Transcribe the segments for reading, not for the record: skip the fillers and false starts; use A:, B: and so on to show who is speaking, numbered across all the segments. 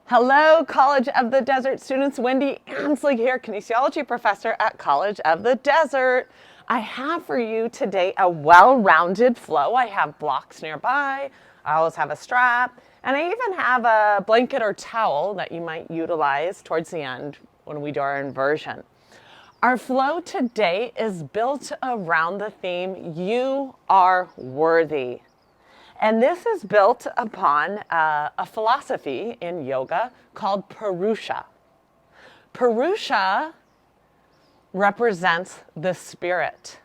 A: Hello, College of the Desert students. Wendy Ansley here, kinesiology professor at College of the Desert. I have for you today a well-rounded flow. I have blocks nearby. I always have a strap, and I even have a blanket or towel that you might utilize towards the end when we do our inversion. Our flow today is built around the theme, You Are Worthy. And this is built upon a philosophy in yoga called Purusha. Purusha represents the spirit.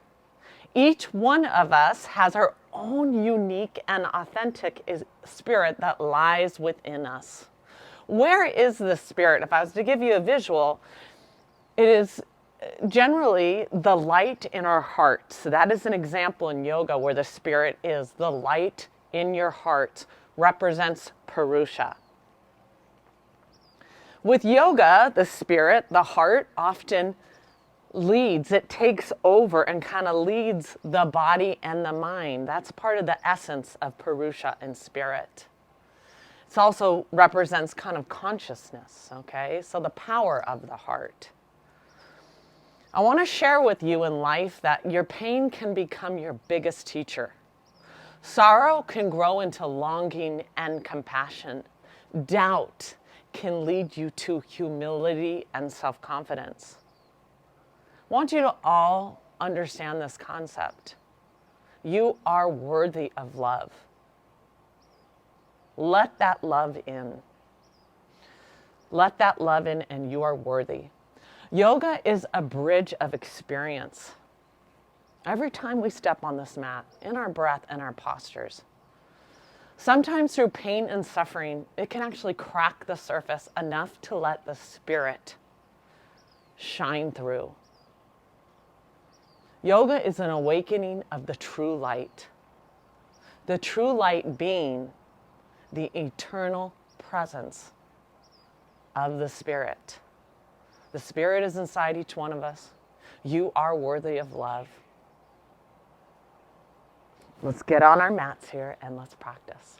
A: Each one of us has our own unique and authentic spirit that lies within us. Where is the spirit? If I was to give you a visual, it is generally the light in our heart. So that is an example in yoga where the spirit is the light in your heart represents Purusha. With yoga, the spirit, the heart, often leads. It takes over and kind of leads the body and the mind. That's part of the essence of Purusha and spirit. It also represents kind of consciousness, okay? So the power of the heart. I want to share with you in life that your pain can become your biggest teacher. Sorrow can grow into longing and compassion. Doubt can lead you to humility and self-confidence. I want you to all understand this concept. You are worthy of love. Let that love in. Let that love in, and you are worthy. Yoga is a bridge of experience. Every time we step on this mat, in our breath and our postures, sometimes through pain and suffering, it can actually crack the surface enough to let the spirit shine through. Yoga is an awakening of the true light. The true light being the eternal presence of the spirit. The spirit is inside each one of us. You are worthy of love. Let's get on our mats here and let's practice.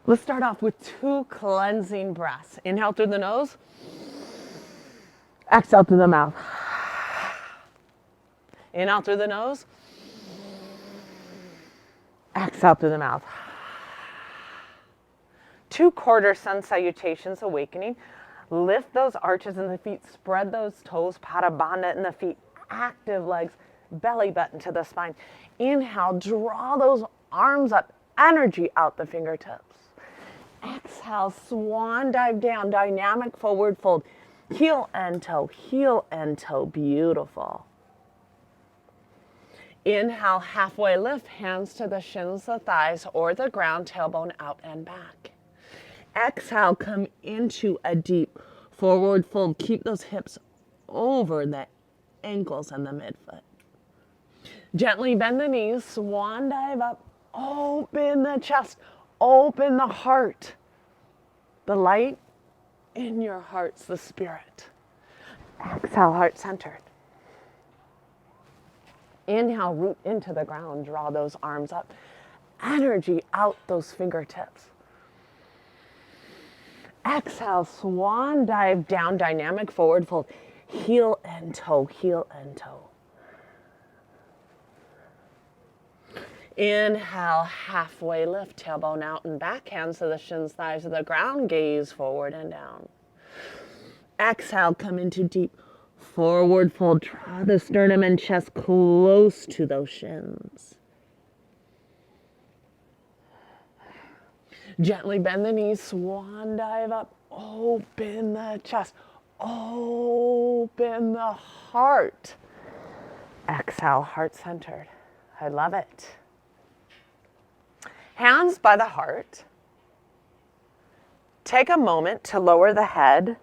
A: Let's start off with 2 cleansing breaths. Inhale through the nose. Exhale through the mouth. Inhale through the nose. Exhale through the mouth. 2 quarter sun salutations awakening. Lift those arches in the feet. Spread those toes. Pada Bandha in the feet. Active legs. Belly button to the spine. Inhale, draw those arms up, energy out the fingertips. Exhale, swan dive down, dynamic forward fold. Heel and toe, beautiful. Inhale, halfway lift, hands to the shins, the thighs, or the ground, tailbone out and back. Exhale, come into a deep forward fold. Keep those hips over the ankles and the midfoot. Gently bend the knees, swan dive up, open the chest, open the heart. The light in your heart's the spirit. Exhale, heart centered. Inhale, root into the ground, draw those arms up. Energy out those fingertips. Exhale, swan dive down, dynamic forward fold. Heel and toe, heel and toe. Inhale, halfway lift, tailbone out and back, hands to the shins, thighs to the ground, gaze forward and down. Exhale, come into deep forward fold, draw the sternum and chest close to those shins. Gently bend the knees, swan dive up, open the chest, open the heart. Exhale, heart centered. I love it. Hands by the heart. Take a moment to lower the head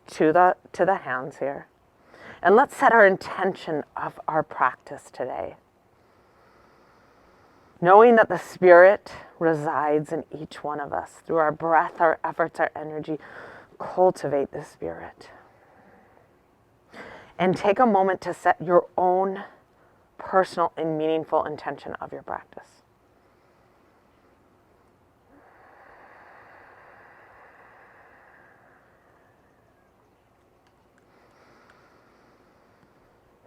A: to the hands here. And let's set our intention of our practice today. Knowing that the spirit resides in each one of us. Through our breath, our efforts, our energy, cultivate the spirit. And take a moment to set your own personal and meaningful intention of your practice.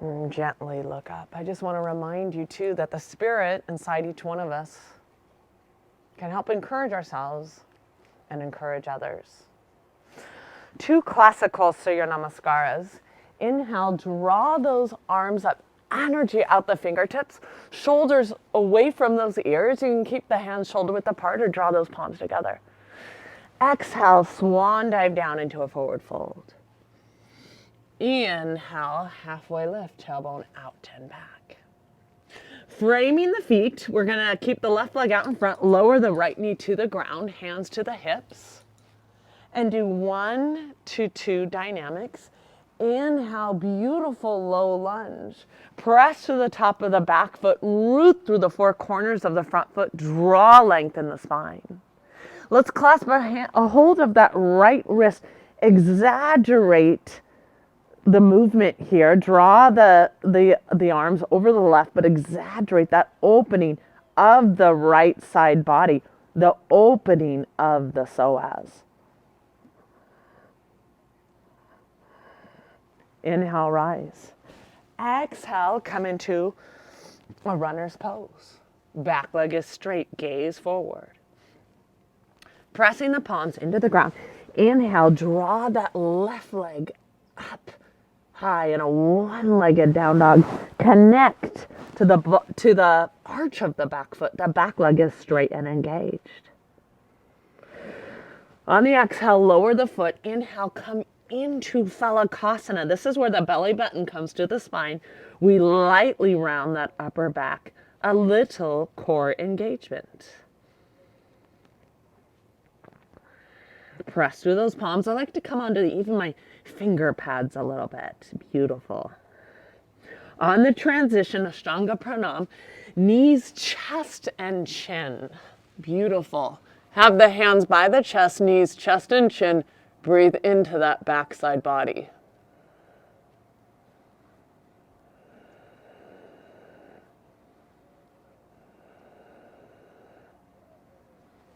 A: And gently look up. I just want to remind you too that the spirit inside each one of us can help encourage ourselves and encourage others. 2 classical Surya Namaskaras. Inhale, draw those arms up, energy out the fingertips, shoulders away from those ears. You can keep the hands shoulder width apart or draw those palms together. Exhale, swan dive down into a forward fold. Inhale, halfway lift, tailbone out and back. Framing the feet, we're gonna keep the left leg out in front, lower the right knee to the ground, hands to the hips, and do 1 to 2 dynamics. Inhale, beautiful low lunge. Press to the top of the back foot, root through the 4 corners of the front foot, draw length in the spine. Let's clasp a hold of that right wrist, exaggerate the movement here. Draw the arms over the left, but exaggerate that opening of the right side body, the opening of the psoas. Inhale, rise. Exhale, come into a runner's pose. Back leg is straight, gaze forward. Pressing the palms into the ground. Inhale, draw that left leg up high in a one-legged down dog. Connect to the arch of the back foot. The back leg is straight and engaged. On the exhale, lower the foot. Inhale, come into Phalakasana. This is where the belly button comes to the spine. We lightly round that upper back. A little core engagement. Press through those palms. I like to come onto even my finger pads a little bit. Beautiful. On the transition, Ashtanga Pranam, knees, chest, and chin. Beautiful. Have the hands by the chest, knees, chest, and chin. Breathe into that backside body.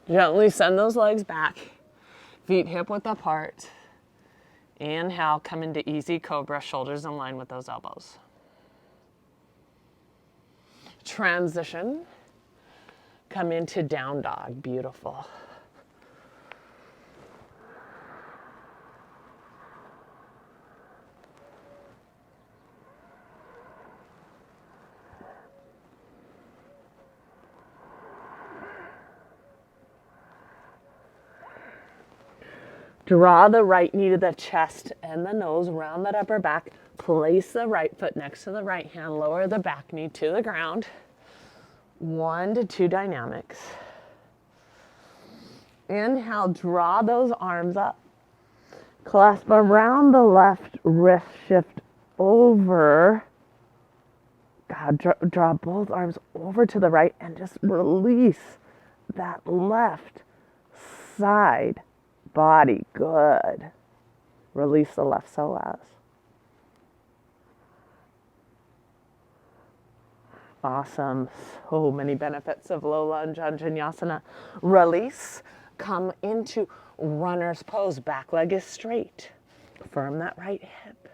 A: Gently send those legs back. Feet hip width apart. Inhale, come into easy cobra, shoulders in line with those elbows. Transition. Come into down dog. Beautiful. Draw the right knee to the chest and the nose, round that upper back. Place the right foot next to the right hand. Lower the back knee to the ground. 1 to 2 dynamics. Inhale, draw those arms up. Clasp around the left wrist, shift over. God, draw both arms over to the right and just release that left side body. Good. Release the left psoas. Awesome. So many benefits of low lunge Anjaneyasana. Release. Come into runner's pose. Back leg is straight. Firm that right hip.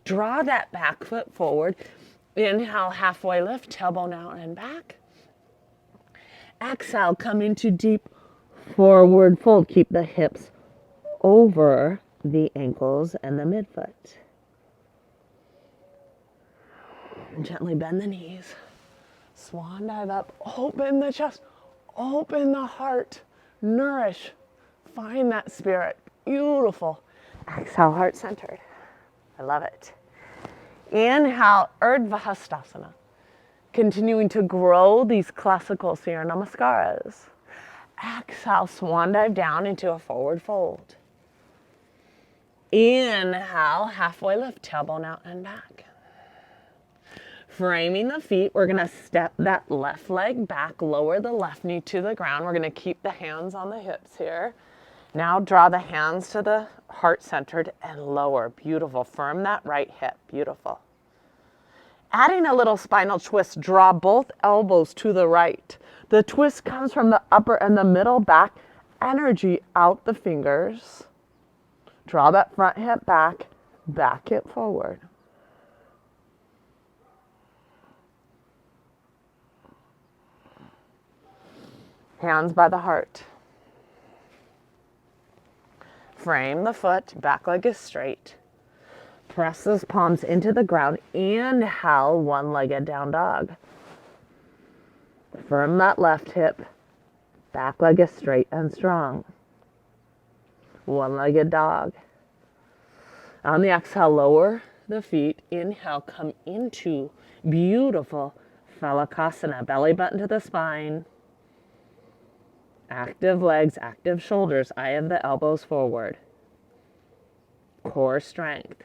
A: Draw that back foot forward. Inhale, halfway lift, tailbone out and back. Exhale, come into deep forward fold. Keep the hips over the ankles and the midfoot. Gently bend the knees. Swan dive up. Open the chest. Open the heart. Nourish. Find that spirit. Beautiful. Exhale, heart centered. I love it. Inhale, Urdhva Hastasana. Continuing to grow these classical Surya Namaskaras. Exhale, swan dive down into a forward fold. Inhale, halfway lift, tailbone out and back. Framing the feet, we're going to step that left leg back, lower the left knee to the ground. We're going to keep the hands on the hips here. Now draw the hands to the heart centered and lower. Beautiful. Firm that right hip. Beautiful. Adding a little spinal twist, draw both elbows to the right. The twist comes from the upper and the middle back. Energy out the fingers. Draw that front hip back, back hip forward. Hands by the heart. Frame the foot, back leg is straight. Press those palms into the ground. Inhale, one-legged down dog. Firm that left hip. Back leg is straight and strong. One-legged dog. On the exhale, lower the feet. Inhale, come into beautiful Phalakasana. Belly button to the spine. Active legs, active shoulders. Eye of the elbows forward. Core strength.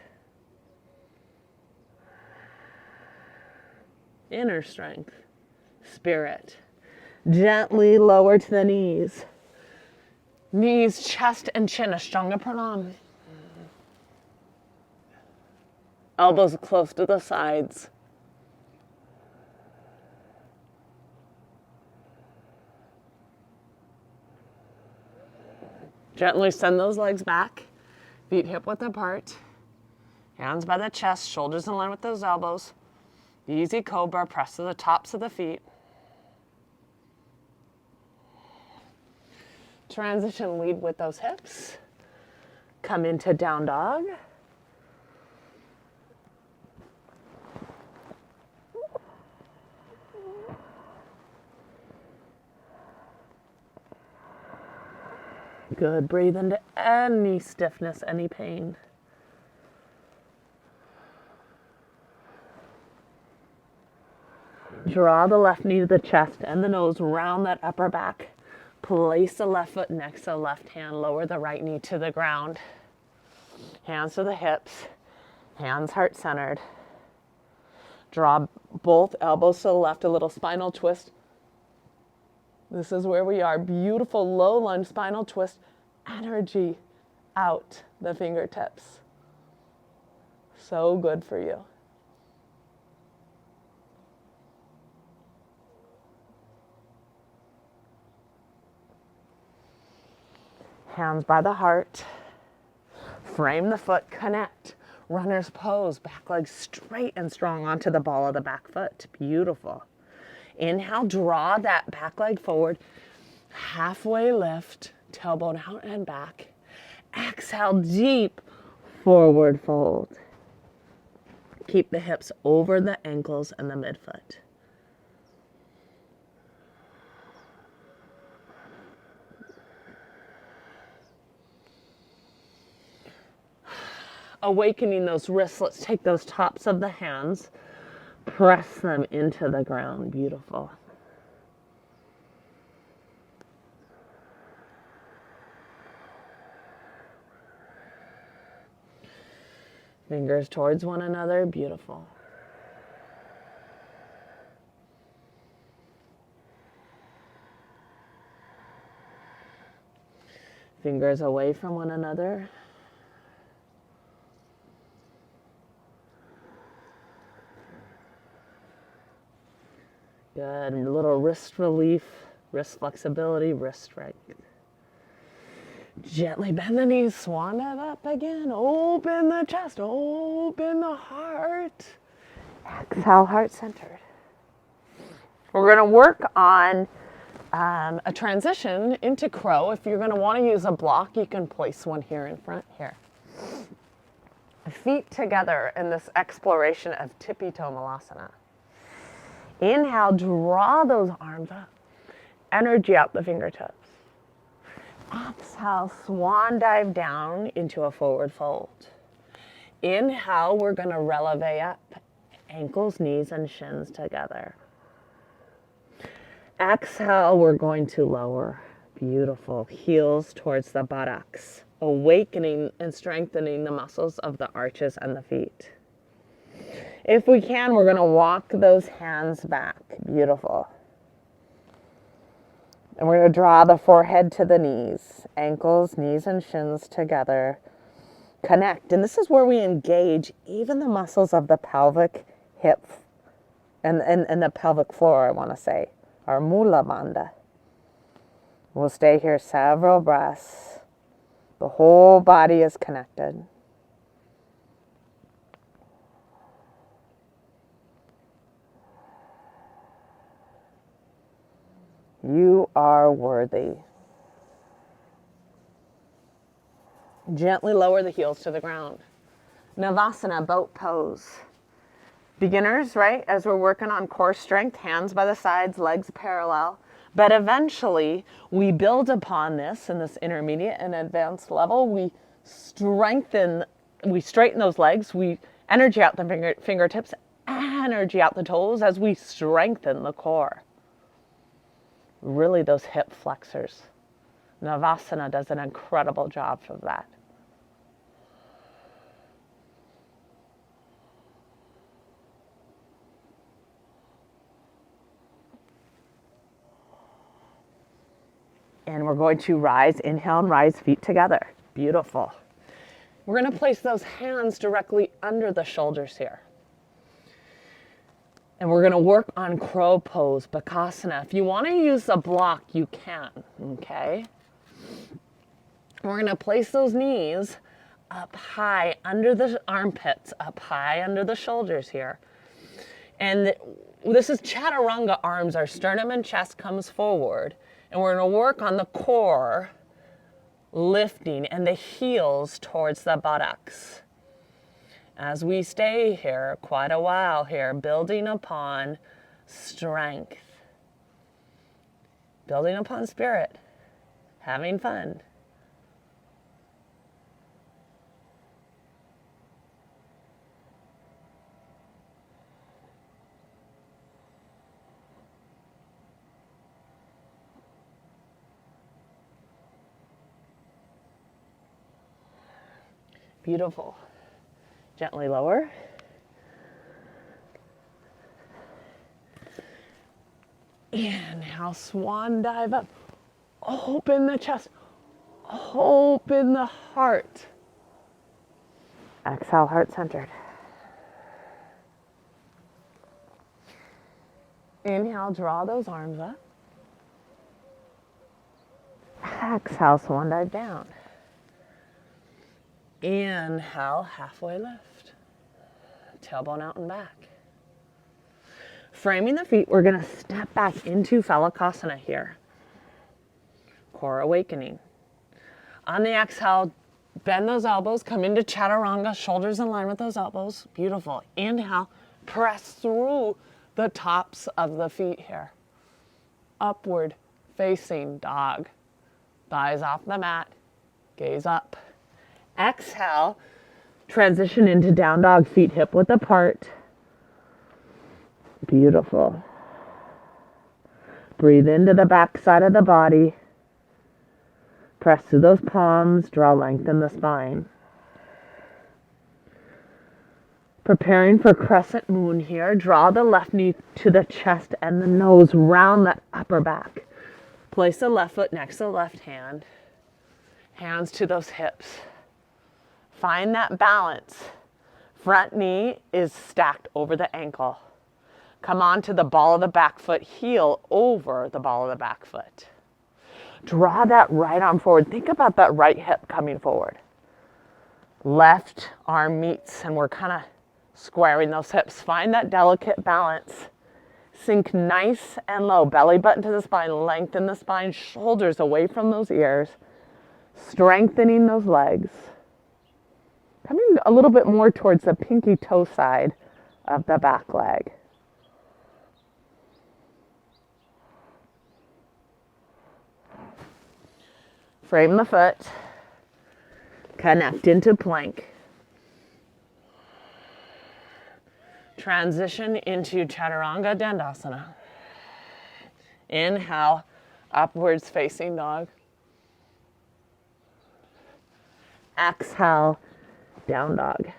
A: Inner strength. Spirit. Gently lower to the knees. Knees, chest, and chin. Ashtanga Pranam. Elbows close to the sides. Gently send those legs back. Feet hip width apart. Hands by the chest, shoulders in line with those elbows. Easy cobra, press to the tops of the feet. Transition, lead with those hips. Come into down dog. Good, breathe into any stiffness, any pain. Draw the left knee to the chest and the nose, round that upper back. Place the left foot next to the left hand, lower the right knee to the ground. Hands to the hips, hands heart centered. Draw both elbows to the left, a little spinal twist. This is where we are. Beautiful low lunge spinal twist. Energy out the fingertips. So good for you. Hands by the heart. Frame the foot, connect. Runner's pose, back leg straight and strong onto the ball of the back foot. Beautiful. Inhale, draw that back leg forward. Halfway lift, tailbone out and back. Exhale, deep forward fold. Keep the hips over the ankles and the midfoot. Awakening those wrists, let's take those tops of the hands, press them into the ground. Beautiful. Fingers towards one another. Beautiful. Fingers away from one another. Good. A little wrist relief, wrist flexibility, wrist strength. Gently bend the knees, swan it up again. Open the chest, open the heart. Exhale, heart centered. We're going to work on a transition into crow. If you're going to want to use a block, you can place one here in front here. Feet together in this exploration of Tippy Toe Malasana. Inhale, draw those arms up. Energy out the fingertips. Exhale, swan dive down into a forward fold. Inhale, we're going to releve up. Ankles, knees, and shins together. Exhale, we're going to lower. Beautiful. Heels towards the buttocks. Awakening and strengthening the muscles of the arches and the feet. If we can, we're going to walk those hands back. Beautiful. And we're going to draw the forehead to the knees. Ankles, knees, and shins together. Connect. And this is where we engage even the muscles of the pelvic, hip, and the pelvic floor, I want to say. Our Mula Bandha. We'll stay here several breaths. The whole body is connected. You are worthy. Gently lower the heels to the ground. Navasana, boat pose. Beginners, right? As we're working on core strength, hands by the sides, legs parallel. But eventually, we build upon this in this intermediate and advanced level. We straighten those legs. We energy out the fingertips, energy out the toes as we strengthen the core. Really, those hip flexors. Navasana does an incredible job of that. And we're going to rise, inhale and rise, feet together. Beautiful. We're going to place those hands directly under the shoulders here. And we're going to work on crow pose, Bakasana. If you want to use a block, you can, okay? We're going to place those knees up high under the armpits, up high under the shoulders here. And this is Chaturanga arms. Our sternum and chest comes forward. And we're going to work on the core lifting and the heels towards the buttocks. As we stay here quite a while here, building upon strength, building upon spirit, having fun. Beautiful. Gently lower. Inhale, swan dive up. Open the chest. Open the heart. Exhale, heart centered. Inhale, draw those arms up. Exhale, swan dive down. Inhale, halfway lift. Tailbone out and back. Framing the feet, we're going to step back into Phalakasana here. Core awakening. On the exhale, bend those elbows, come into Chaturanga, shoulders in line with those elbows. Beautiful. Inhale, press through the tops of the feet here. Upward facing dog. Thighs off the mat, gaze up. Exhale, transition into down dog, feet hip width apart. Beautiful. Breathe into the back side of the body. Press through those palms, draw length in the spine. Preparing for crescent moon here. Draw the left knee to the chest and the nose, round the upper back. Place the left foot next to the left hand. Hands to those hips. Find that balance. Front knee is stacked over the ankle. Come on to the ball of the back foot, heel over the ball of the back foot. Draw that right arm forward. Think about that right hip coming forward. Left arm meets, and we're kind of squaring those hips. Find that delicate balance. Sink nice and low. Belly button to the spine. Lengthen the spine. Shoulders away from those ears. Strengthening those legs. Coming a little bit more towards the pinky toe side of the back leg. Frame the foot. Connect into plank. Transition into Chaturanga Dandasana. Inhale, upwards facing dog. Exhale, down dog.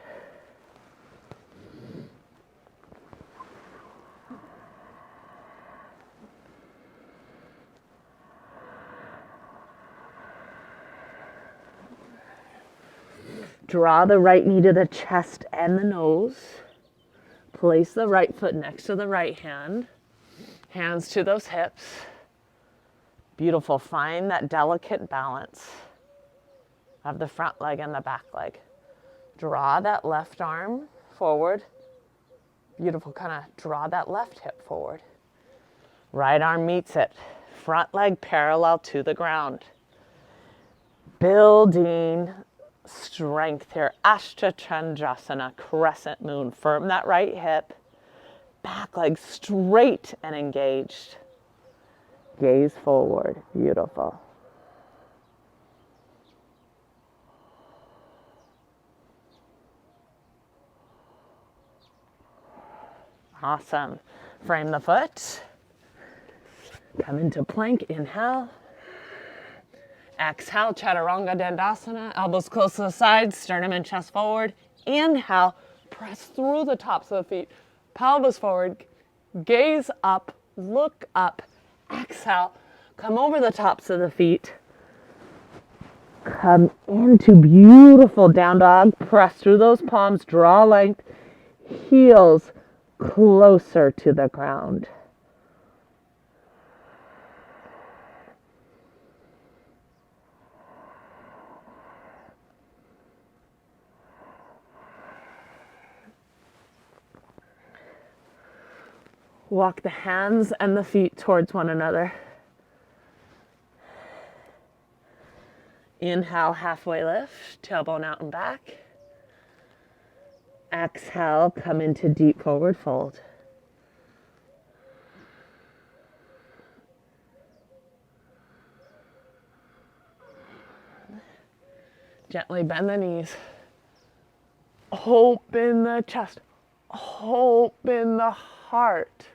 A: Draw the right knee to the chest and the nose. Place the right foot next to the right hand. Hands to those hips. Beautiful. Find that delicate balance of the front leg and the back leg. Draw that left arm forward. Beautiful. Kind of draw that left hip forward. Right arm meets it. front leg parallel to the ground. Building strength here. Ashtachandrasana, crescent moon. Firm that right hip. Back leg straight and engaged. Gaze forward. Beautiful. Awesome. Frame the foot. Come into plank. Inhale. Exhale, Chaturanga Dandasana. Elbows close to the sides, sternum and chest forward. Inhale, press through the tops of the feet. Pelvis forward, gaze up, look up. Exhale, come over the tops of the feet. Come into beautiful down dog. Press through those palms, draw length. Heels closer to the ground. Walk the hands and the feet towards one another. Inhale, halfway lift, tailbone out and back. Exhale, come into deep forward fold. Gently bend the knees. Open the chest. Open the heart.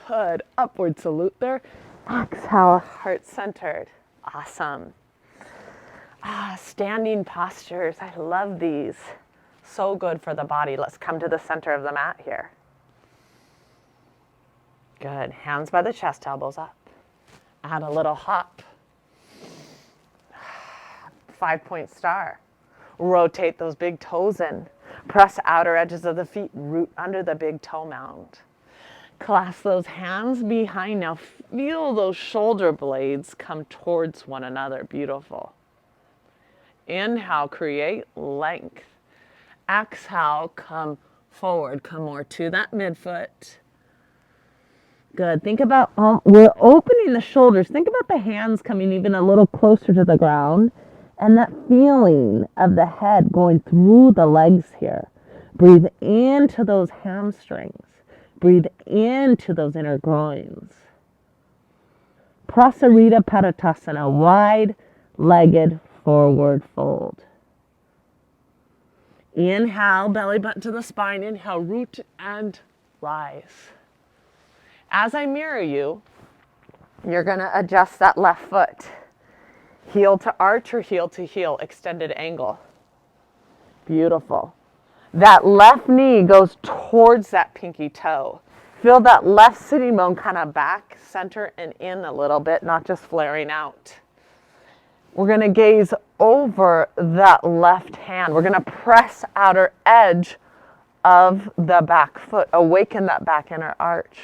A: Good. Upward salute there. Exhale, heart centered. Awesome. Standing postures. I love these. So good for the body. Let's come to the center of the mat here. Good. Hands by the chest, elbows up. Add a little hop. 5-point star. Rotate those big toes in. Press outer edges of the feet. Root under the big toe mound. Clasp those hands behind. Now feel those shoulder blades come towards one another. Beautiful. Inhale, create length. Exhale, come forward. Come more to that midfoot. Good. Think about, we're opening the shoulders. Think about the hands coming even a little closer to the ground. And that feeling of the head going through the legs here. Breathe into those hamstrings. Breathe into those inner groins. Prasarita Padottanasana, wide-legged forward fold. Inhale, belly button to the spine. Inhale, root and rise. As I mirror you, you're going to adjust that left foot. Heel to arch or heel to heel, extended angle. Beautiful. That left knee goes towards that pinky toe. Feel that left sitting bone kind of back, center, and in a little bit, not just flaring out. We're going to gaze over that left hand. We're going to press outer edge of the back foot. Awaken that back inner arch.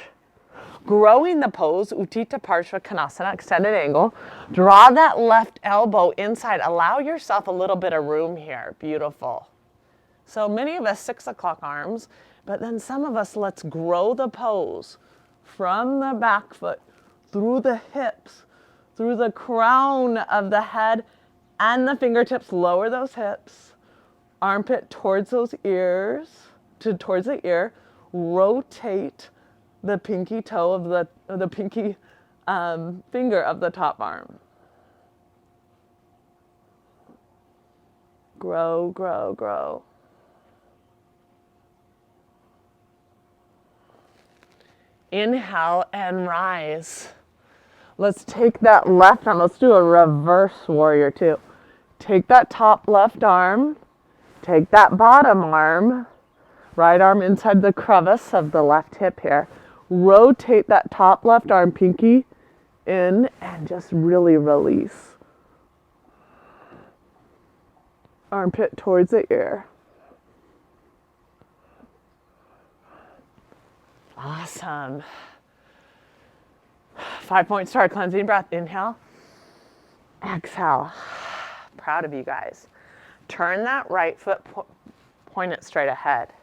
A: Growing the pose, Utthita Parshva Konasana, extended angle. Draw that left elbow inside. Allow yourself a little bit of room here. Beautiful. So many of us 6 o'clock arms, but then some of us, let's grow the pose from the back foot, through the hips, through the crown of the head and the fingertips. Lower those hips. Armpit towards those ears, towards the ear. Rotate the pinky toe of the pinky finger of the top arm. Grow, grow, grow. Inhale and rise. Let's take that left arm. Let's do a reverse warrior two. Take that top left arm. Take that bottom arm. Right arm inside the crevice of the left hip here. Rotate that top left arm, pinky in, and just really release. Armpit towards the ear. Awesome. 5-point star, cleansing breath. Inhale. Exhale. Proud of you guys. Turn that right foot, point it straight ahead.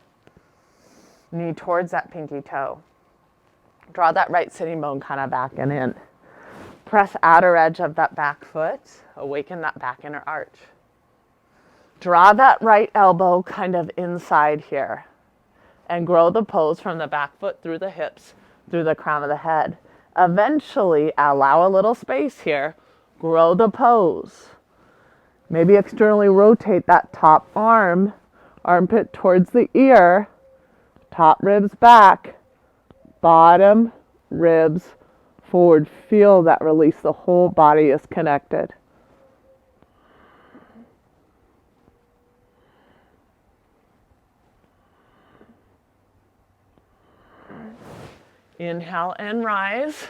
A: Knee towards that pinky toe. Draw that right sitting bone kind of back and in. Press outer edge of that back foot. Awaken that back inner arch. Draw that right elbow kind of inside here. And grow the pose from the back foot through the hips, through the crown of the head. Eventually, allow a little space here. Grow the pose. Maybe externally rotate that top arm, armpit towards the ear, top ribs back, bottom ribs forward. Feel that release. The whole body is connected. Inhale and rise.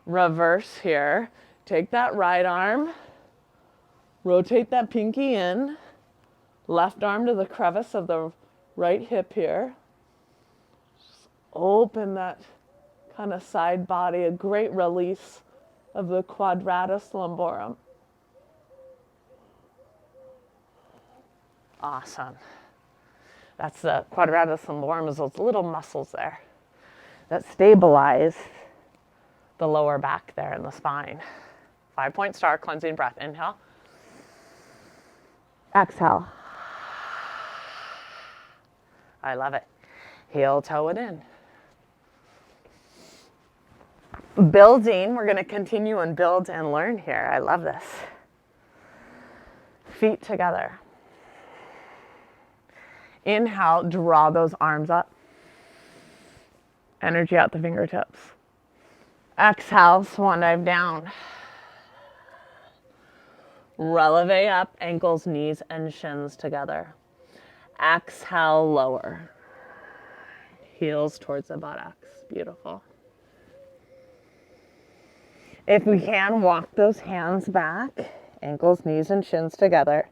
A: Reverse here. Take that right arm. Rotate that pinky in. Left arm to the crevice of the right hip here. Just open that kind of side body. A great release of the quadratus lumborum. Awesome. That's the quadratus lumborum, is those little muscles there that stabilize the lower back there in the spine. 5-point star, cleansing breath. Inhale. Exhale. I love it. Heel, toe it in. Building, we're going to continue and build and learn here. I love this. Feet together. Inhale, draw those arms up. Energy out the fingertips. Exhale, swan dive down. Releve up, ankles, knees, and shins together. Exhale, lower. Heels towards the buttocks. Beautiful. If we can, walk those hands back. Ankles, knees, and shins together.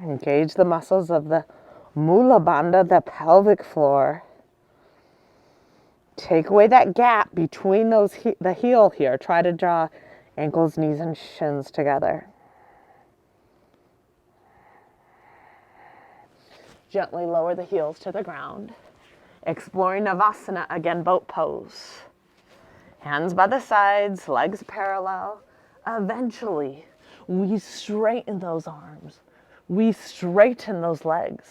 A: Engage the muscles of the Mula Bandha, the pelvic floor. Take away that gap between those the heel here. Try to draw ankles, knees, and shins together. Gently lower the heels to the ground. Exploring Navasana, again, boat pose. Hands by the sides, legs parallel. Eventually, we straighten those arms. We straighten those legs.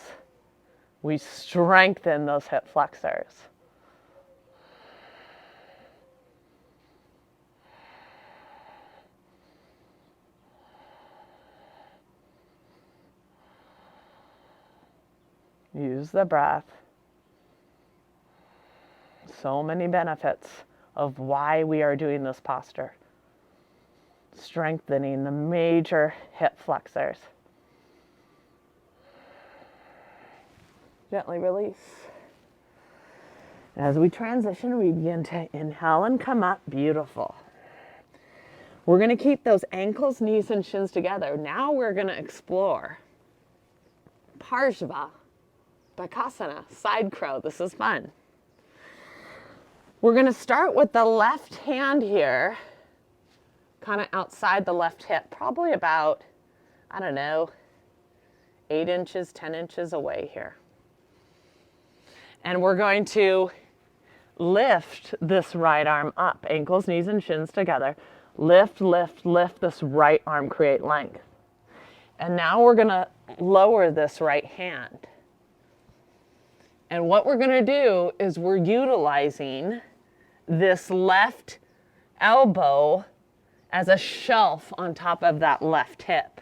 A: We strengthen those hip flexors. Use the breath. So many benefits of why we are doing this posture. Strengthening the major hip flexors. Gently release. As we transition, we begin to inhale and come up. Beautiful. We're going to keep those ankles, knees, and shins together. Now we're going to explore Parshva Bakasana, side crow. This is fun. We're going to start with the left hand here, kind of outside the left hip, probably about, 8 inches, 10 inches away here. And we're going to lift this right arm up, ankles, knees, and shins together. Lift, lift, lift this right arm, create length. And now we're going to lower this right hand. And what we're going to do is we're utilizing this left elbow as a shelf on top of that left hip.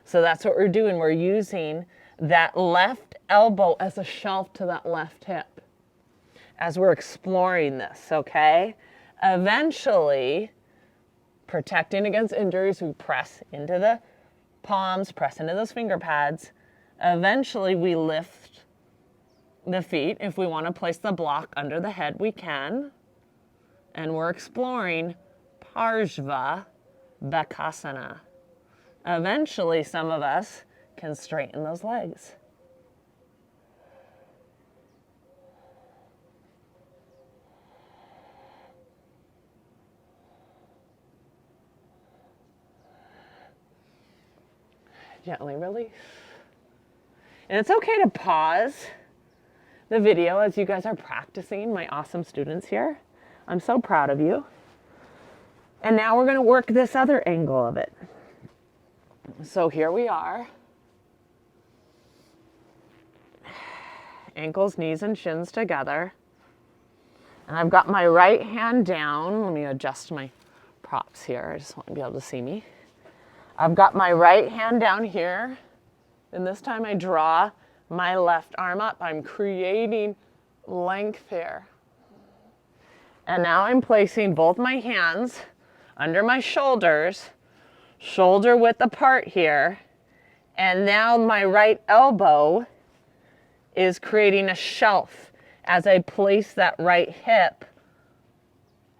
A: So that's what we're doing. We're using that left elbow as a shelf to that left hip as we're exploring this, okay? Eventually, protecting against injuries, we press into the palms, press into those finger pads. Eventually, we lift the feet. If we want to place the block under the head, we can. And we're exploring Parshva Bakasana. Eventually, some of us can straighten those legs. Gently release. And it's okay to pause the video as you guys are practicing, my awesome students here. I'm so proud of you. And now we're going to work this other angle of it. So here we are. Ankles, knees, and shins together. And I've got my right hand down. Let me adjust my props here. I just want to be able to see me. I've got my right hand down here. And this time I draw my left arm up. I'm creating length here. And now I'm placing both my hands under my shoulders, shoulder width apart here. And now my right elbow is creating a shelf as I place that right hip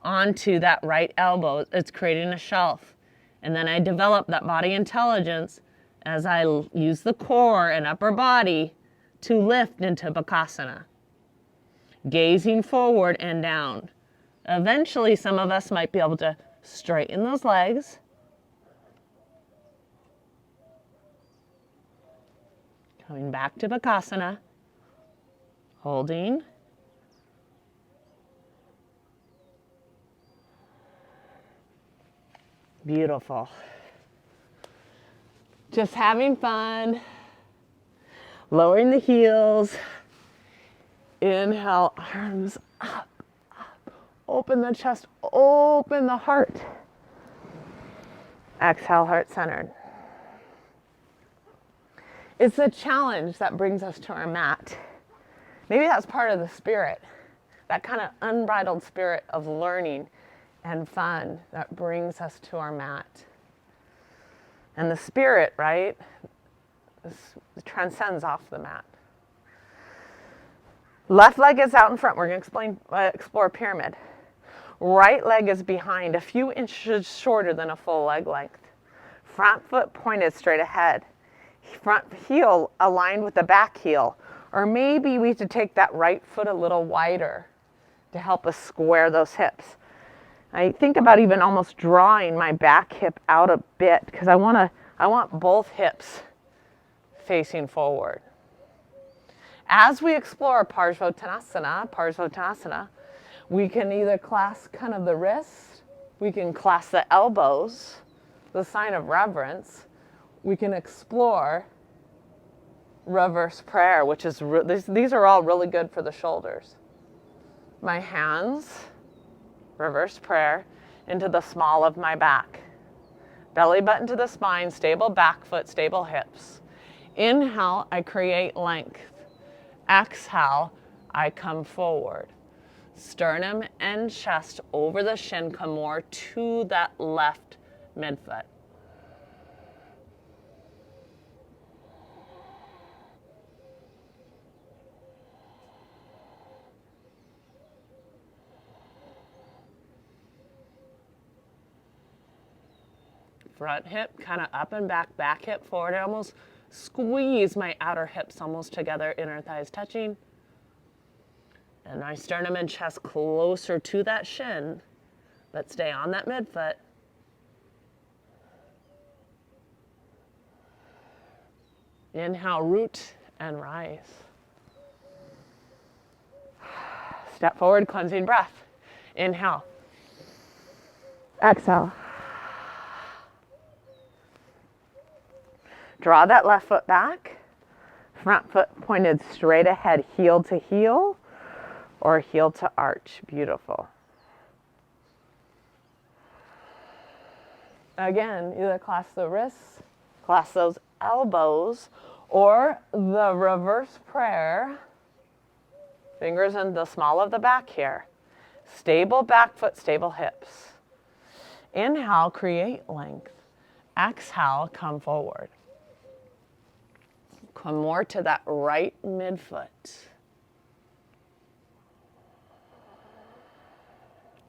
A: onto that right elbow. It's creating a shelf. And then I develop that body intelligence as I use the core and upper body to lift into Bakasana. Gazing forward and down. Eventually, some of us might be able to straighten those legs. Coming back to Bakasana. Holding. Beautiful. Just having fun. Lowering the heels. Inhale, arms up, up. Open the chest, open the heart. Exhale, heart centered. It's the challenge that brings us to our mat. Maybe that's part of the spirit, that kind of unbridled spirit of learning and fun that brings us to our mat. And the spirit, right, transcends off the mat. Left leg is out in front. We're going to explore pyramid. Right leg is behind, a few inches shorter than a full leg length. Front foot pointed straight ahead. Front heel aligned with the back heel. Or maybe we should take that right foot a little wider to help us square those hips. I think about even almost drawing my back hip out a bit because I want both hips facing forward. As we explore Parsvottanasana, we can either clasp kind of the wrists, we can clasp the elbows, the sign of reverence. We can explore reverse prayer, which is, these are all really good for the shoulders. My hands, reverse prayer, into the small of my back. Belly button to the spine, stable back foot, stable hips. Inhale, I create length. Exhale, I come forward. Sternum and chest over the shin come more to that left midfoot. Front hip kind of up and back hip forward. I almost squeeze my outer hips almost together, inner thighs touching. And my sternum and chest closer to that shin. Let's stay on that midfoot. Inhale, root and rise. Step forward, cleansing breath. Inhale. Exhale. Draw that left foot back. Front foot pointed straight ahead, heel to heel or heel to arch. Beautiful. Again, either clasp the wrists, clasp those elbows, or the reverse prayer. Fingers in the small of the back here. Stable back foot, stable hips. Inhale, create length. Exhale, come forward. Come more to that right midfoot.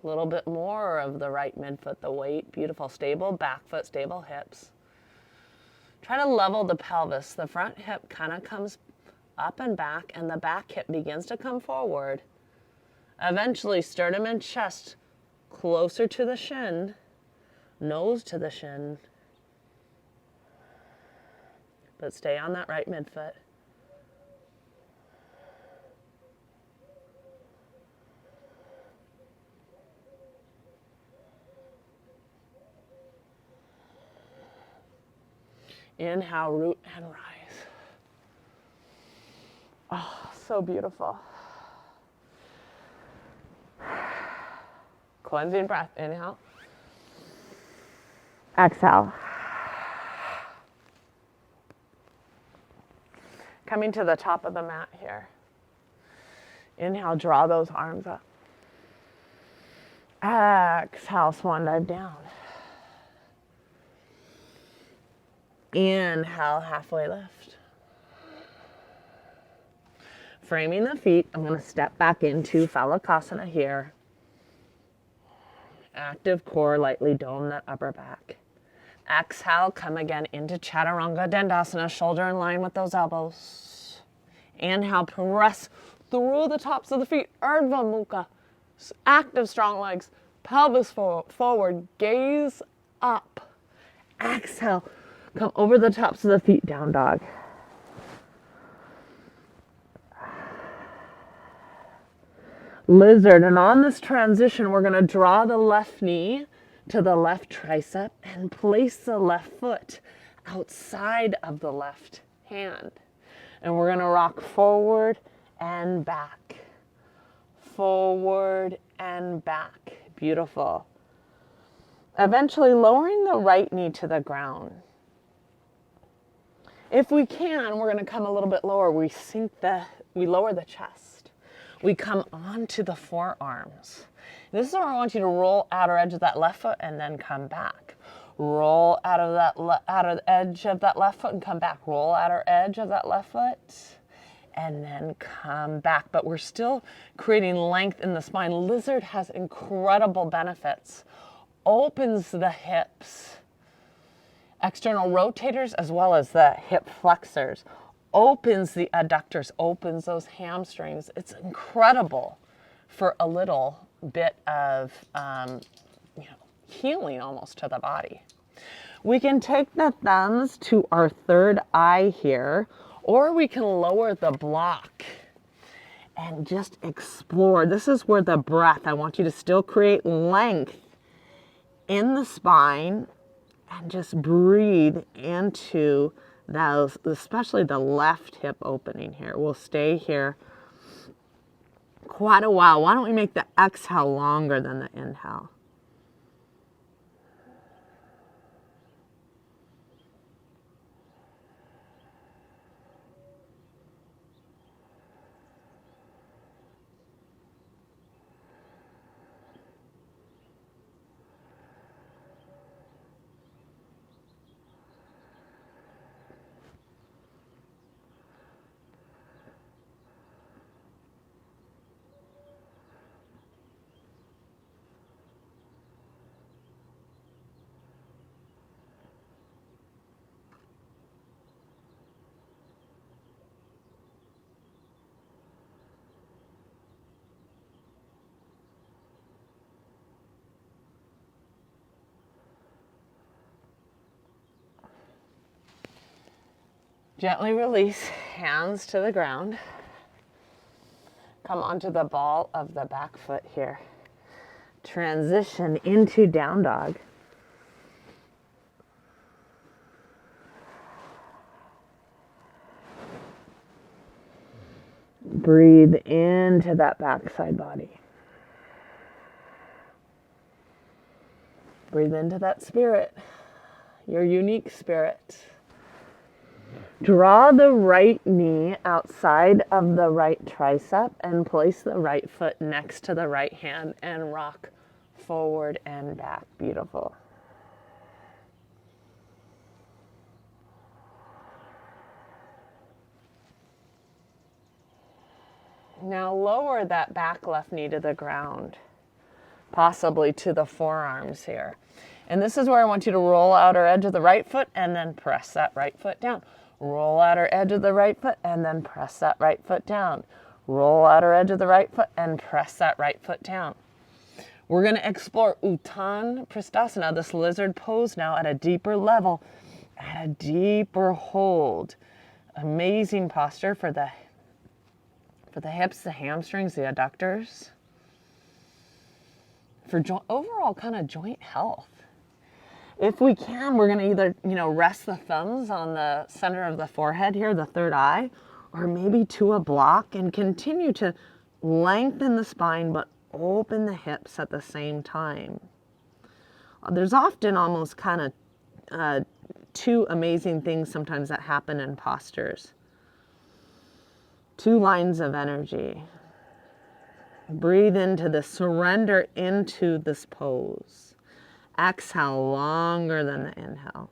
A: A little bit more of the right midfoot, the weight. Beautiful. Stable back foot, stable hips. Try to level the pelvis. The front hip kind of comes up and back, and the back hip begins to come forward. Eventually, sternum and chest closer to the shin, nose to the shin. but stay on that right midfoot. Inhale, root and rise. Oh, so beautiful. Cleansing breath. Inhale. Exhale. Coming to the top of the mat here. Inhale, draw those arms up. Exhale, swan dive down. Inhale, halfway lift. Framing the feet, I'm going to step back into Phalakasana here. Active core, lightly dome that upper back. Exhale, come again into Chaturanga Dandasana, shoulder in line with those elbows. Inhale, press through the tops of the feet, Urdhva Mukha. Active strong legs, pelvis forward, gaze up. Exhale, come over the tops of the feet, down dog. Lizard, and on this transition, we're going to draw the left knee to the left tricep and place the left foot outside of the left hand. And we're going to rock forward and back. Forward and back. Beautiful. Eventually lowering the right knee to the ground. If we can, we're going to come a little bit lower. We lower the chest. We come onto the forearms. This is where I want you to roll outer edge of that left foot and then come back. Roll out of that outer edge of that left foot and come back. Roll outer edge of that left foot and then come back. But we're still creating length in the spine. Lizard has incredible benefits. Opens the hips. External rotators as well as the hip flexors. Opens the adductors, opens those hamstrings. It's incredible for a little bit of healing almost to the body. We can take the thumbs to our third eye here, or we can lower the block and just explore. This is where the breath, I want you to still create length in the spine and just breathe into those, especially the left hip opening here. We'll stay here quite a while. Why don't we make the exhale longer than the inhale? Gently release, hands to the ground. Come onto the ball of the back foot here. Transition into down dog. Breathe into that backside body. Breathe into that spirit, your unique spirit. Draw the right knee outside of the right tricep and place the right foot next to the right hand and rock forward and back. Beautiful. Now lower that back left knee to the ground, possibly to the forearms here. And this is where I want you to roll outer edge of the right foot and then press that right foot down. Roll outer edge of the right foot and then press that right foot down. Roll outer edge of the right foot and press that right foot down. We're going to explore Uttanapishtasana, this lizard pose now at a deeper level. Add a deeper hold. Amazing posture for the hips, the hamstrings, the adductors. For overall kind of joint health. If we can, we're going to either, rest the thumbs on the center of the forehead here, the third eye, or maybe to a block and continue to lengthen the spine but open the hips at the same time. There's often almost kind of two amazing things sometimes that happen in postures. Two lines of energy. Breathe into this, surrender into this pose. Exhale longer than the inhale.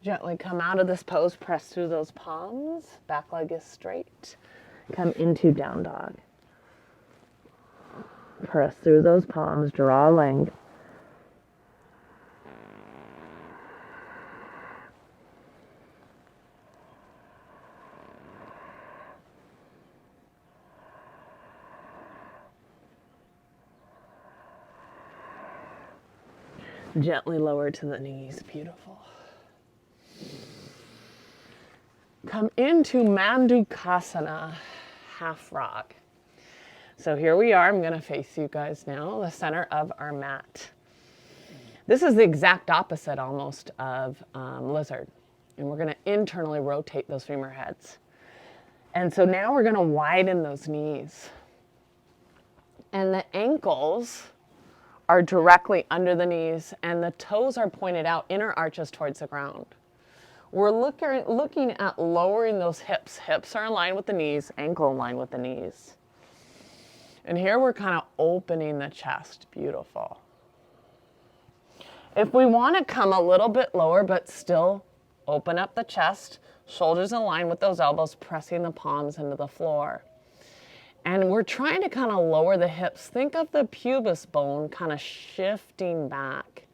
A: Gently come out of this pose, press through those palms, back leg is straight. Come into down dog. Press through those palms, draw length. Gently lower to the knees, beautiful. Come into Mandukasana, half rock. So here we are. I'm going to face you guys now, the center of our mat. This is the exact opposite almost of lizard. And we're going to internally rotate those femur heads. And so now we're going to widen those knees. And the ankles are directly under the knees and the toes are pointed out, inner arches towards the ground. We're looking at lowering those hips. Hips are in line with the knees, ankle in line with the knees. And here we're kind of opening the chest. Beautiful. If we want to come a little bit lower, but still open up the chest, shoulders in line with those elbows, pressing the palms into the floor. And we're trying to kind of lower the hips. Think of the pubis bone kind of shifting back.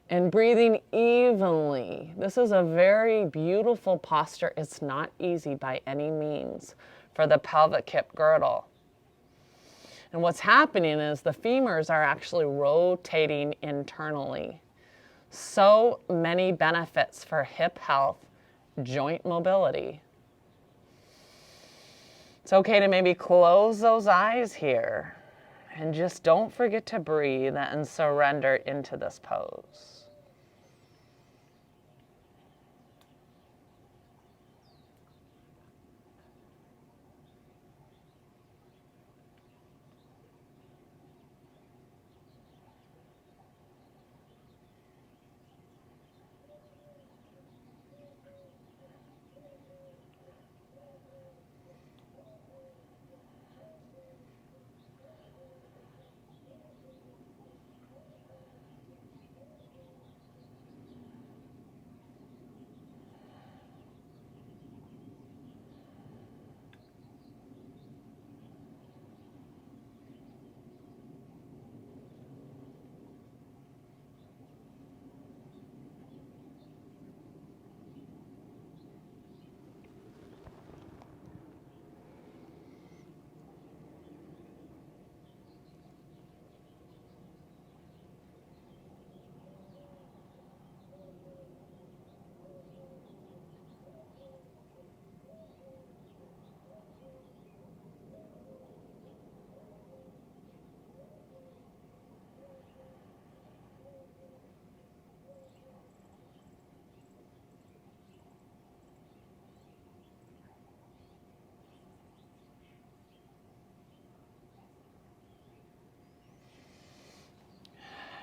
A: And breathing evenly. This is a very beautiful posture. It's not easy by any means for the pelvic hip girdle. And what's happening is the femurs are actually rotating internally. So many benefits for hip health, joint mobility. It's okay to maybe close those eyes here. And just don't forget to breathe and surrender into this pose.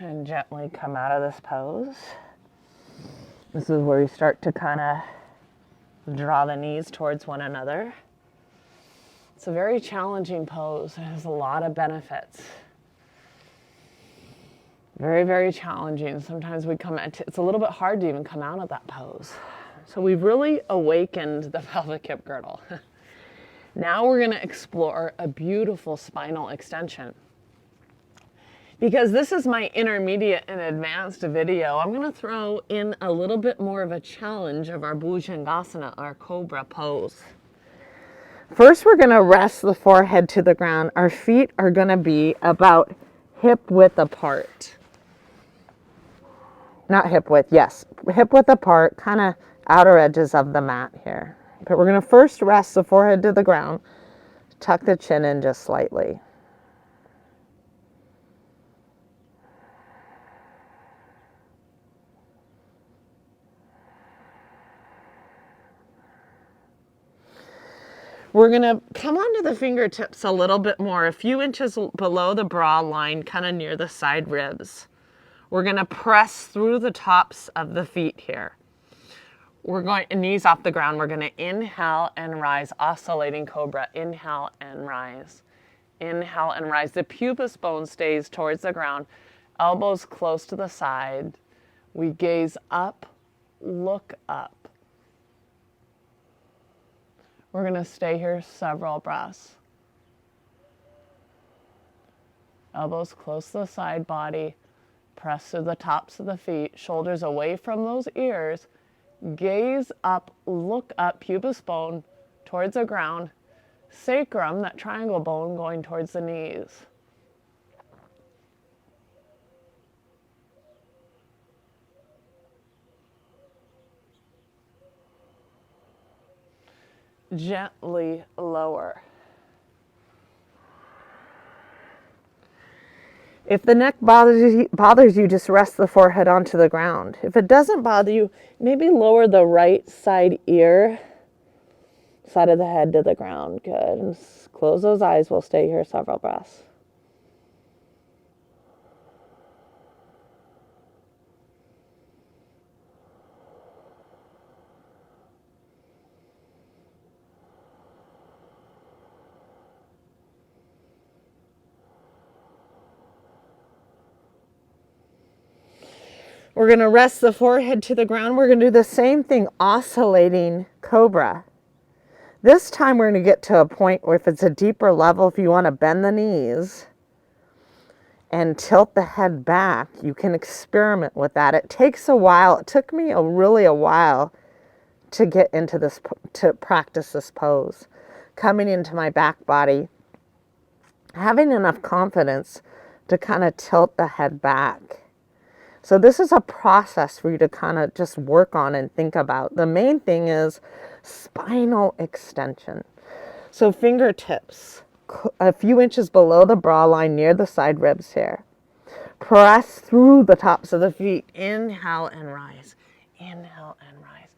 A: And gently come out of this pose. This is where you start to kind of draw the knees towards one another. It's a very challenging pose. It has a lot of benefits. Very, very challenging. Sometimes we come at it's a little bit hard to even come out of that pose. So we've really awakened the pelvic hip girdle. Now we're going to explore a beautiful spinal extension. Because this is my intermediate and advanced video, I'm going to throw in a little bit more of a challenge of our Bhujangasana, our cobra pose. First, we're going to rest the forehead to the ground. Our feet are going to be about hip width apart. Not hip width, yes. Hip width apart, kind of outer edges of the mat here. But we're going to first rest the forehead to the ground. Tuck the chin in just slightly. We're going to come onto the fingertips a little bit more, a few inches below the bra line, kind of near the side ribs. We're going to press through the tops of the feet here. We're going knees off the ground. We're going to inhale and rise, oscillating cobra. Inhale and rise. Inhale and rise. The pubis bone stays towards the ground, elbows close to the side. We gaze up, look up. We're going to stay here several breaths. Elbows close to the side body. Press through the tops of the feet. Shoulders away from those ears. Gaze up, look up, pubis bone towards the ground. Sacrum, that triangle bone, going towards the knees. Gently lower. If the neck bothers you, just rest the forehead onto the ground. If it doesn't bother you, maybe lower the right side ear, side of the head to the ground. Good. And close those eyes. We'll stay here several breaths. We're going to rest the forehead to the ground. We're going to do the same thing, oscillating cobra. This time we're going to get to a point where if it's a deeper level, if you want to bend the knees and tilt the head back, you can experiment with that. It takes a while. It took me really a while to get into this, to practice this pose. Coming into my back body, having enough confidence to kind of tilt the head back. So this is a process for you to kind of just work on and think about. The main thing is spinal extension. So fingertips, a few inches below the bra line near the side ribs here. Press through the tops of the feet. Inhale and rise. Inhale and rise.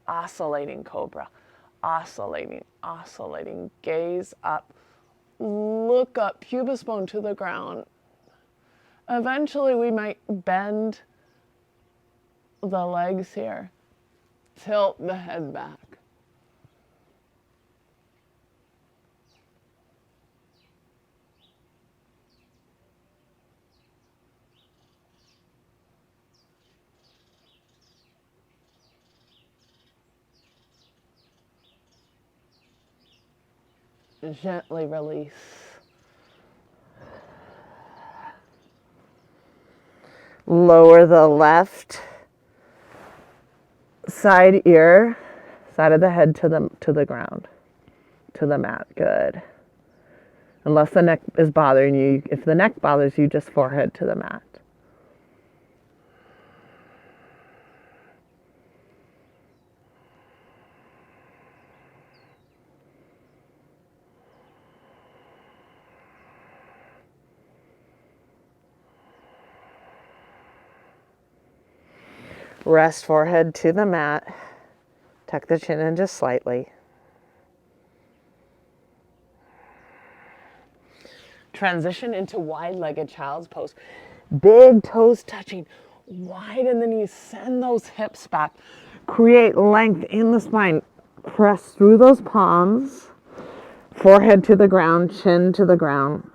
A: Oscillating cobra. Oscillating, oscillating. Gaze up. Look up, pubis bone to the ground. Eventually we might bend the legs here, tilt the head back. Gently release. Lower the left side ear, side of the head to the ground, to the mat. Good. Unless the neck is bothering you. If the neck bothers you, just forehead to the mat. Rest forehead to the mat. Tuck the chin in just slightly. Transition into wide-legged child's pose. Big toes touching. Widen the knees. Send those hips back. Create length in the spine. Press through those palms. Forehead to the ground. Chin to the ground.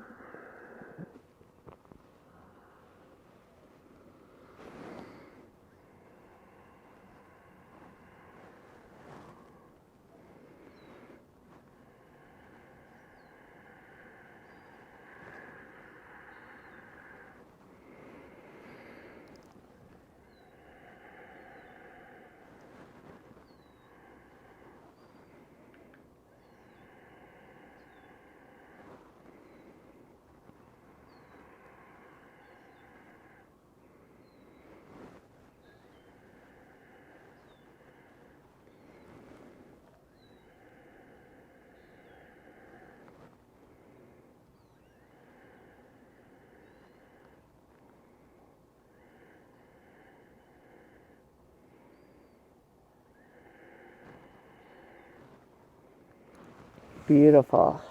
A: Beautiful.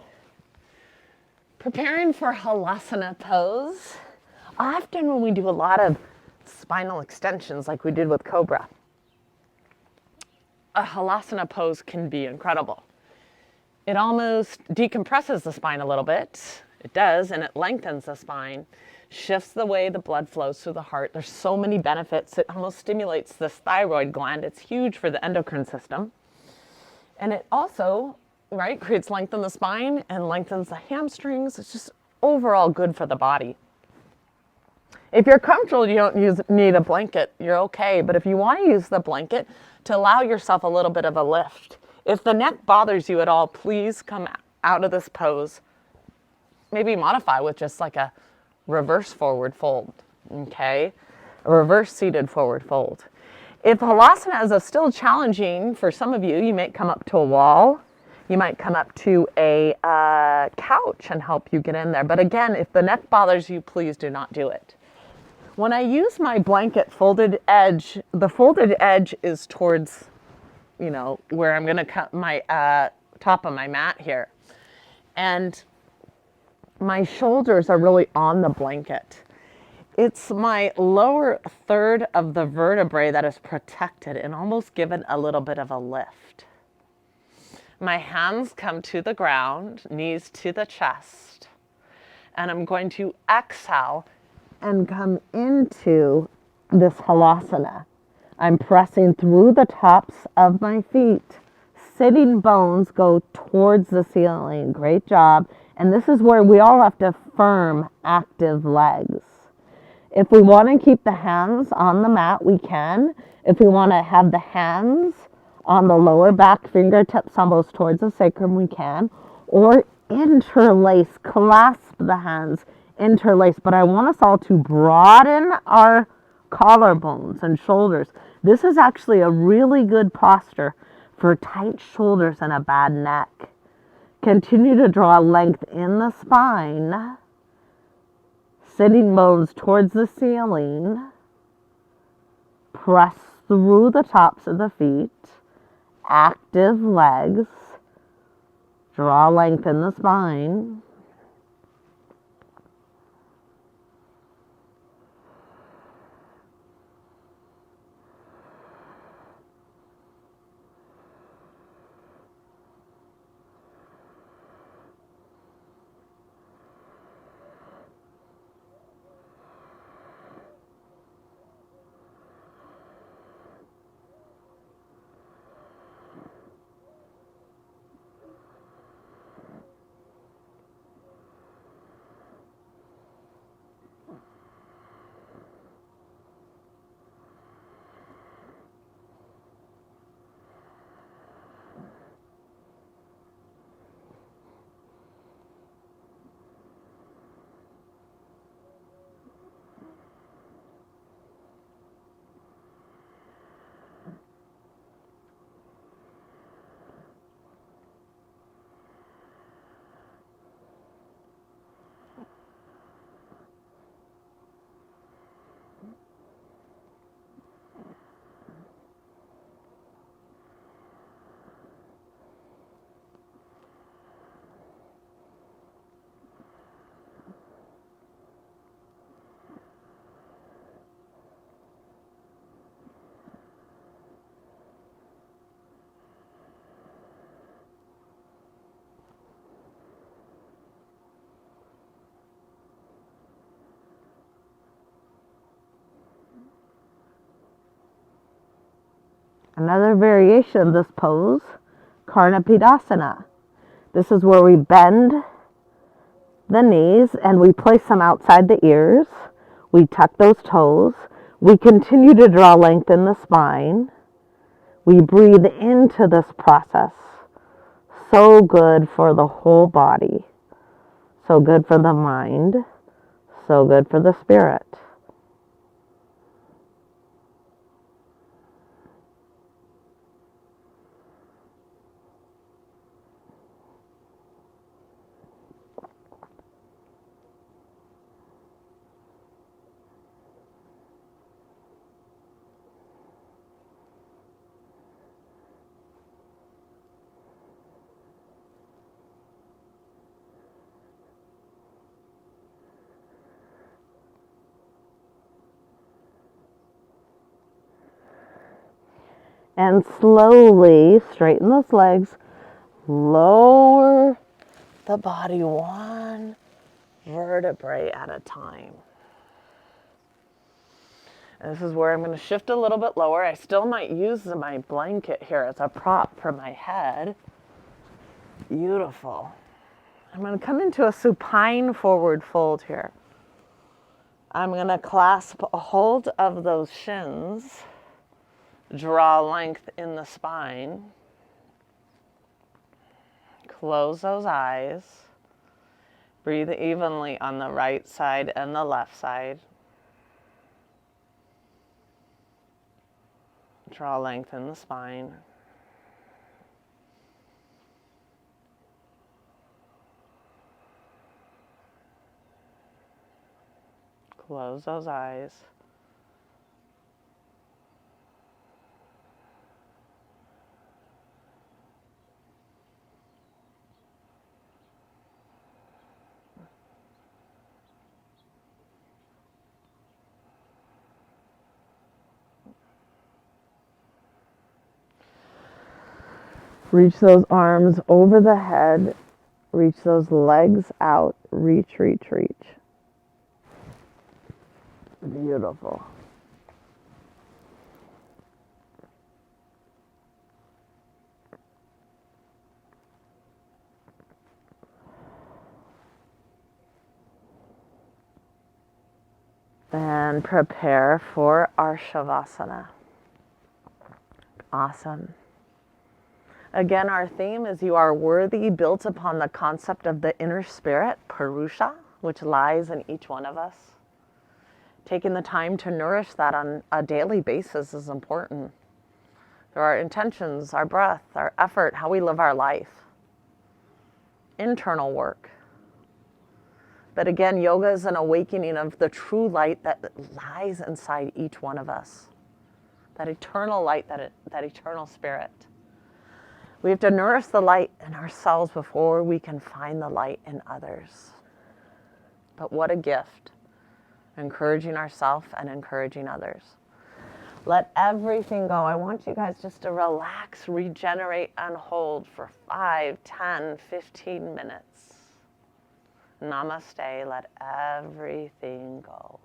A: Preparing for Halasana pose. Often when we do a lot of spinal extensions like we did with Cobra, a Halasana pose can be incredible. It almost decompresses the spine a little bit. It does, and it lengthens the spine, shifts the way the blood flows through the heart. There's so many benefits. It almost stimulates this thyroid gland. It's huge for the endocrine system. And it also, right, creates length in the spine and lengthens the hamstrings. It's just overall good for the body. If you're comfortable, you don't need a blanket, you're okay. But if you want to use the blanket to allow yourself a little bit of a lift, if the neck bothers you at all, please come out of this pose. Maybe modify with just like a reverse forward fold, okay? A reverse seated forward fold. If Halasana is still challenging for some of you, you might come up to a wall. You might come up to a couch and help you get in there. But again, if the neck bothers you, please do not do it. When I use my blanket folded edge, the folded edge is towards, where I'm going to cut my top of my mat here. And my shoulders are really on the blanket. It's my lower third of the vertebrae that is protected and almost given a little bit of a lift. My hands come to the ground, knees to the chest, and I'm going to exhale and come into this Halasana. I'm pressing through the tops of my feet. Sitting bones go towards the ceiling. Great job. And this is where we all have to firm, active legs. If we want to keep the hands on the mat, we can. If we want to have the hands on the lower back, fingertips almost towards the sacrum, we can. Or interlace, clasp the hands, interlace. But I want us all to broaden our collarbones and shoulders. This is actually a really good posture for tight shoulders and a bad neck. Continue to draw length in the spine. Sitting bones towards the ceiling. Press through the tops of the feet. Active legs. Draw length in the spine. Another variation of this pose, Karnapidasana. This is where we bend the knees and we place them outside the ears. We tuck those toes. We continue to draw length in the spine. We breathe into this process. So good for the whole body. So good for the mind. So good for the spirit. And slowly straighten those legs. Lower the body one vertebrae at a time. And this is where I'm going to shift a little bit lower. I still might use my blanket here as a prop for my head. Beautiful. I'm going to come into a supine forward fold here. I'm going to clasp a hold of those shins, draw length in the spine, close those eyes, breathe evenly on the right side and the left side. Draw length in the spine. Close those eyes. Reach those arms over the head. Reach those legs out. Reach, reach, reach. Beautiful. And prepare for our Shavasana. Awesome. Again, our theme is you are worthy, built upon the concept of the inner spirit, Purusha, which lies in each one of us. Taking the time to nourish that on a daily basis is important. Through our intentions, our breath, our effort, how we live our life. Internal work. But again, yoga is an awakening of the true light that lies inside each one of us. That eternal light, that eternal spirit. We have to nourish the light in ourselves before we can find the light in others. But what a gift, encouraging ourselves and encouraging others. Let everything go. I want you guys just to relax, regenerate, and hold for 5, 10, 15 minutes. Namaste, let everything go.